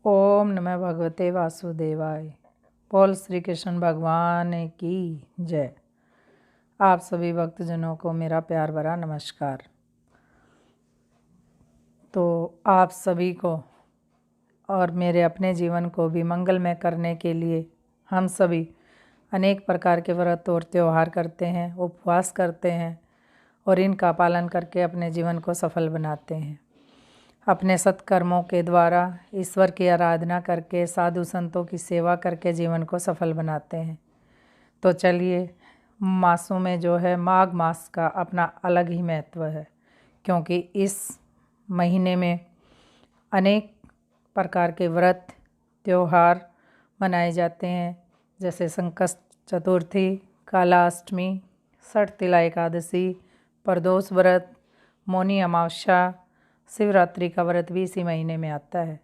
ओम नमः भगवते वासुदेवाय। बोल श्री कृष्ण भगवान की जय। आप सभी भक्तजनों को मेरा प्यार भरा नमस्कार। तो आप सभी को और मेरे अपने जीवन को भी मंगलमय करने के लिए हम सभी अनेक प्रकार के व्रत और त्यौहार करते हैं, उपवास करते हैं और इनका पालन करके अपने जीवन को सफल बनाते हैं। अपने सत्कर्मों के द्वारा ईश्वर की आराधना करके, साधु संतों की सेवा करके जीवन को सफल बनाते हैं। तो चलिए, मासों में जो है माघ मास का अपना अलग ही महत्व है, क्योंकि इस महीने में अनेक प्रकार के व्रत त्यौहार मनाए जाते हैं, जैसे संकष्ट चतुर्थी, काला अष्टमी, षठ तिला एकादशी, प्रदोष व्रत, मौनी अमावस्या, शिवरात्रि का व्रत भी इसी महीने में आता है।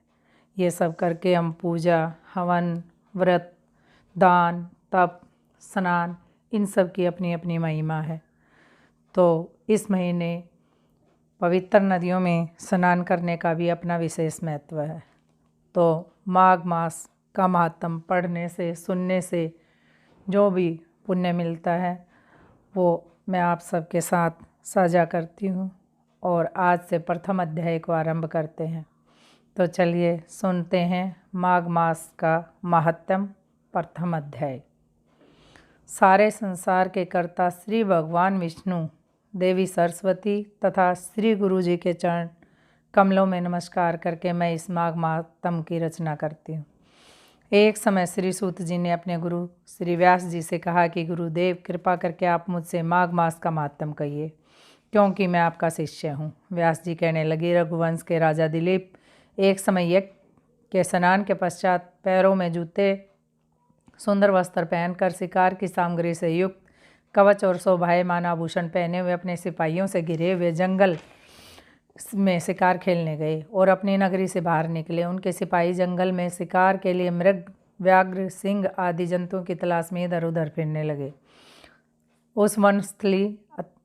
ये सब करके हम पूजा, हवन, व्रत, दान, तप, स्नान, इन सब की अपनी अपनी महिमा है। तो इस महीने पवित्र नदियों में स्नान करने का भी अपना विशेष महत्व है। तो माघ मास का महात्म पढ़ने से, सुनने से जो भी पुण्य मिलता है वो मैं आप सबके साथ साझा करती हूँ। और आज से प्रथम अध्याय को आरंभ करते हैं। तो चलिए सुनते हैं माघ मास का महात्म। प्रथम अध्याय। सारे संसार के कर्ता श्री भगवान विष्णु, देवी सरस्वती तथा श्री गुरु जी के चरण कमलों में नमस्कार करके मैं इस माघ महात्म की रचना करती हूँ। एक समय श्री सूत जी ने अपने गुरु श्री व्यास जी से कहा कि गुरुदेव, कृपा करके आप मुझसे माघ मास का महात्म कहिए, क्योंकि मैं आपका शिष्य हूँ। व्यास जी कहने लगे, रघुवंश के राजा दिलीप एक समय यज्ञ के स्नान के पश्चात पैरों में जूते, सुंदर वस्त्र पहनकर, शिकार की सामग्री से युक्त कवच और शोभायमान आभूषण पहने हुए अपने सिपाहियों से घिरे हुए जंगल में शिकार खेलने गए और अपनी नगरी से बाहर निकले। उनके सिपाही जंगल में शिकार के लिए मृग, व्याघ्र, सिंह आदि जंतुओं की तलाश में इधर उधर फिरने लगे। उस वनस्थली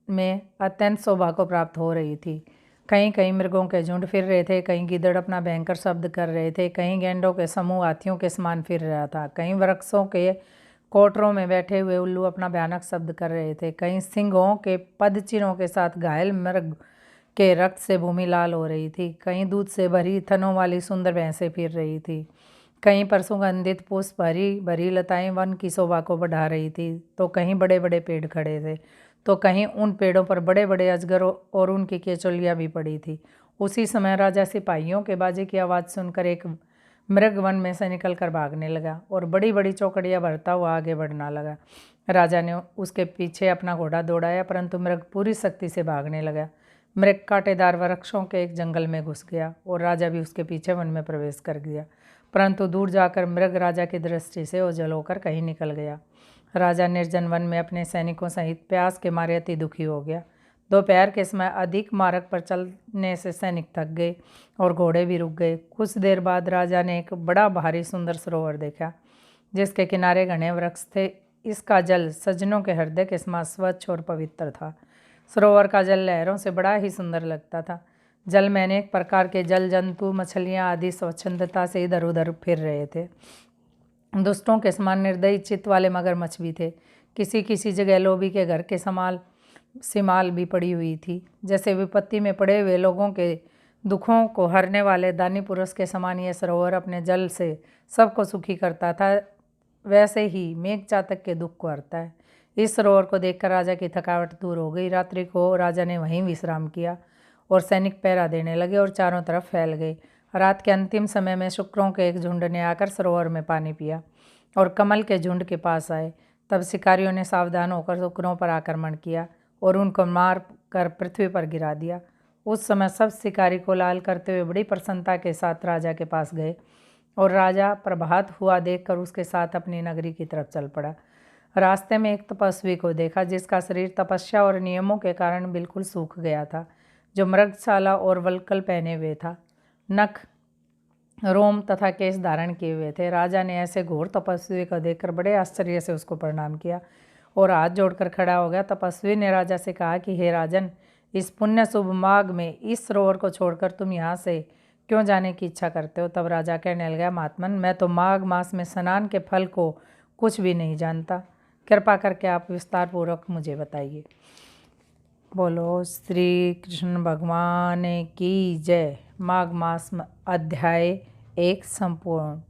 में अत्यंत शोभा को प्राप्त हो रही थी। कहीं कहीं मृगों के झुंड फिर रहे थे, कहीं गिद्दड़ अपना भयंकर शब्द कर रहे थे, कहीं गैंडों के समूह हाथियों के समान फिर रहा था, कहीं वृक्षों के कोटरों में बैठे हुए उल्लू अपना भयानक शब्द कर रहे थे, कहीं सिंहों के पदचिन्हों के साथ घायल मृग के रक्त से भूमि लाल हो रही थी, कहीं दूध से भरी थनों वाली सुंदर भैंसें फिर रही थी, कहीं पर सुगंधित पुष्प, भरी भरी लताएं वन की शोभा को बढ़ा रही थी, तो कहीं बड़े बड़े पेड़ खड़े थे, तो कहीं उन पेड़ों पर बड़े बड़े अजगर और उनकी केचुलियाँ भी पड़ी थी। उसी समय राजा सिपाहियों के बाजे की आवाज़ सुनकर एक मृग वन में से निकलकर भागने लगा और बड़ी बड़ी चौकड़ियाँ भरता हुआ आगे बढ़ना लगा। राजा ने उसके पीछे अपना घोड़ा दौड़ाया, परंतु मृग पूरी शक्ति से भागने लगा। मृग कांटेदार वृक्षों के एक जंगल में घुस गया और राजा भी उसके पीछे वन में प्रवेश कर गया, परंतु दूर जाकर मृग राजा की दृष्टि से ओझल होकर कहीं निकल गया। राजा निर्जन वन में अपने सैनिकों सहित प्यास के मारे अति दुखी हो गया। दोपहर के समय अधिक मार्ग पर चलने से सैनिक थक गए और घोड़े भी रुक गए। कुछ देर बाद राजा ने एक बड़ा भारी सुंदर सरोवर देखा, जिसके किनारे घने वृक्ष थे। इसका जल सज्जनों के हृदय के समान स्वच्छ और पवित्र था। सरोवर का जल लहरों से बड़ा ही सुंदर लगता था। जल में अनेक प्रकार के जल जंतु, मछलियाँ आदि स्वच्छंदता से इधर उधर फिर रहे थे। दुष्टों के समान निर्दयी चित्त वाले मगरमच्छ भी थे। किसी किसी जगह लोभी के घर के समान सिमाल भी पड़ी हुई थी। जैसे विपत्ति में पड़े हुए लोगों के दुखों को हरने वाले दानी पुरुष के समान यह सरोवर अपने जल से सबको सुखी करता था, वैसे ही मेघ चातक के दुख को हरता है। इस सरोवर को देखकर राजा की थकावट दूर हो गई। रात्रि को राजा ने वहीं विश्राम किया और सैनिक पहरा देने लगे और चारों तरफ फैल गए। रात के अंतिम समय में शुक्रों के एक झुंड ने आकर सरोवर में पानी पिया और कमल के झुंड के पास आए। तब शिकारियों ने सावधान होकर शुक्रों पर आक्रमण किया और उनको मार कर पृथ्वी पर गिरा दिया। उस समय सब शिकारी को लाल करते हुए बड़ी प्रसन्नता के साथ राजा के पास गए और राजा प्रभात हुआ देखकर उसके साथ अपनी नगरी की तरफ चल पड़ा। रास्ते में एक तपस्वी को देखा, जिसका शरीर तपस्या और नियमों के कारण बिल्कुल सूख गया था, जो मृगशाला और वल्कल पहने हुए था, नख, रोम तथा केश धारण किए हुए थे। राजा ने ऐसे घोर तपस्वी को देखकर बड़े आश्चर्य से उसको प्रणाम किया और हाथ जोड़कर खड़ा हो गया। तपस्वी ने राजा से कहा कि हे राजन, इस पुण्य शुभ माघ में इस सरोवर को छोड़कर तुम यहाँ से क्यों जाने की इच्छा करते हो? तब राजा कहने लगा, महात्मन, मैं तो माघ मास में स्नान के फल को कुछ भी नहीं जानता, कृपा करके आप विस्तार पूर्वक मुझे बताइए। बोलो श्री कृष्ण भगवान की जय। माघ मास अध्याय 1 संपूर्ण।